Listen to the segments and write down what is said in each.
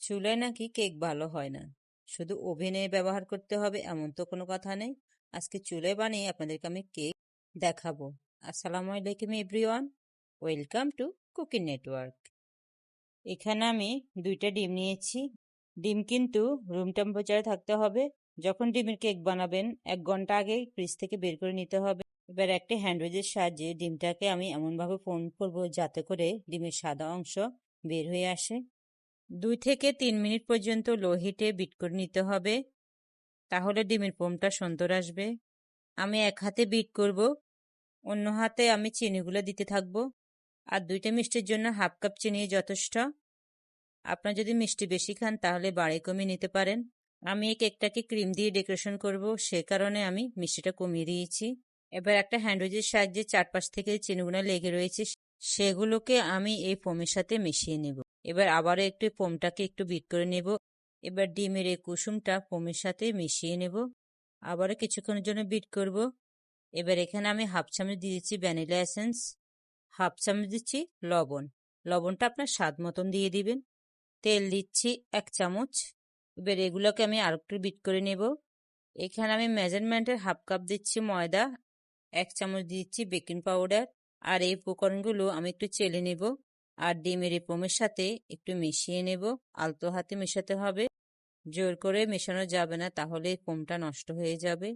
চুলায় নাকি কেক ভালো হয় না, শুধু ওভেনে ব্যবহার করতে হবে এমন তো কোনো কথা নেই। আজকে চুলায় বানিয়ে আপনাদেরকে আমি কেক দেখাবো। আসসালামু আলাইকুম everyone, welcome to cooking network. এখানে আমি 2টা ডিম নিয়েছি। ডিম কিন্তু রুম টেম্পারেচারে থাকতে হবে। যখন ডিমের কেক বানাবেন 1 ঘন্টা আগে ফ্রিজ থেকে বের করে নিতে হবে। এবার একটা হ্যান্ডউইচের সাহায্যে ডিমটাকে আমি এমনভাবে ফোল্ড করবো যাতে করে ডিমের সাদা অংশ বের হয়ে আসে। 2 থেকে 3 মিনিট পর্যন্ত লো হিটে বিট করে নিতে হবে, তাহলে ডিমের ফোমটা সুন্দর আসবে। আমি এক হাতে বিট করব, অন্য হাতে আমি চিনিগুলো দিতে থাকবো। আর 2টা মিষ্টির জন্য হাফ কাপ চিনি যথেষ্ট। আপনার যদি মিষ্টি বেশি খান তাহলে বাড়ি কমিয়ে নিতে পারেন। আমি এই কেকটাকে ক্রিম দিয়ে ডেকোরেশন করব, সে কারণে আমি মিষ্টিটা কমিয়ে দিয়েছি। এবার একটা হ্যান্ডউইচের সাহায্যে চারপাশ থেকে চিনিগুলো লেগে রয়েছে সেগুলোকে আমি এই ফোমের সাথে মিশিয়ে নেব। এবার আবারও একটু ফোমটাকে একটু বিট করে নেব। এবার ডিমের এই কুসুমটা ফোমের সাথে মিশিয়ে নেব, আবারও কিছুক্ষণের জন্য বিট করব। এবার এখানে আমি হাফ চামচ দিয়েছি ভ্যানিলা এসেন্স, হাফ চামচ দিচ্ছি লবণ। লবণটা আপনার স্বাদ মতন দিয়ে দিবেন। তেল দিচ্ছি 1 চামচ। এবার এগুলোকে আমি আর একটু বিট করে নেব। এখানে আমি মেজারমেন্টের হাফ কাপ দিচ্ছি ময়দা, 1 চামচ দিচ্ছি বেকিং পাউডার। আর এই উপকরণগুলো আমি একটু চেলে নেব আর ডিমের এই ফোমের সাথে একটু মিশিয়ে নেব। আলতো হাতে মেশাতে হবে, জোর করে মেশানো যাবে না, তাহলে ফোমটা নষ্ট হয়ে যাবে।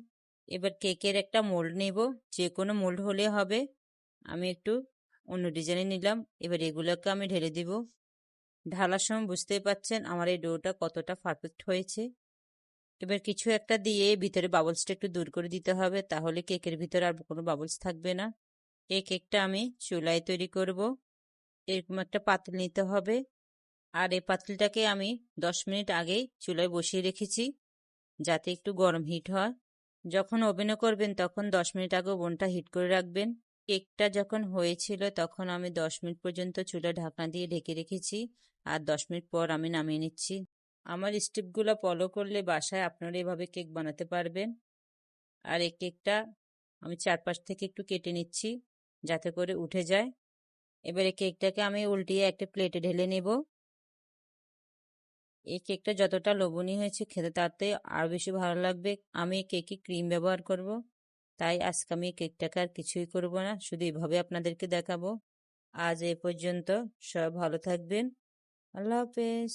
এবার কেকের একটা মোল্ড নেব, যে কোনো মোল্ড হলে হবে। আমি একটু অন্য ডিজাইনে নিলাম। এবার এগুলোকে আমি ঢেলে দিব। ঢালার সময় বুঝতেই পাচ্ছেন আমার এই ডোটা কতটা পারফেক্ট হয়েছে। এবার কিছু একটা দিয়ে ভিতরে বাবলসটা একটু দূর করে দিতে হবে, তাহলে কেকের ভিতরে আর কোনো বাবলস থাকবে না। এই কেকটা আমি চুলায় তৈরি করব। এরকম একটা পাতিল নিতে হবে, আর এই পাতিলটাকে আমি 10 মিনিট আগেই চুলায় বসিয়ে রেখেছি যাতে একটু গরম হিট হয়। যখন ওভেনে করবেন তখন 10 মিনিট আগে ওভেনটা হিট করে রাখবেন। কেকটা যখন হয়েছিল তখন আমি 10 মিনিট পর্যন্ত চুলা ঢাকনা দিয়ে ঢেকে রেখেছি, আর 10 মিনিট পর আমি নামিয়ে নিচ্ছি। আমার স্টেপগুলো ফলো করলে বাসায় আপনারা এভাবে কেক বানাতে পারবেন। আর এই কেকটা আমি চারপাশ থেকে একটু কেটে নিচ্ছি যাতে করে উঠে যায়। এবারে কেকটাকে আমি উল্টিয়ে একটা প্লেটে ঢেলে নেব। এই কেকটা যতটা লোভনীয় হয়েছে খেতে তাতে আরো বেশি ভালো লাগবে। আমি কেকে ক্রিম ব্যবহার করব, তাই আজকে আমি কেকটাকে আর কিছুই করব না, শুধু এভাবে আপনাদেরকে দেখাবো। আজ এ পর্যন্ত, সবাই ভালো থাকবেন। আল্লাহ হাফেজ।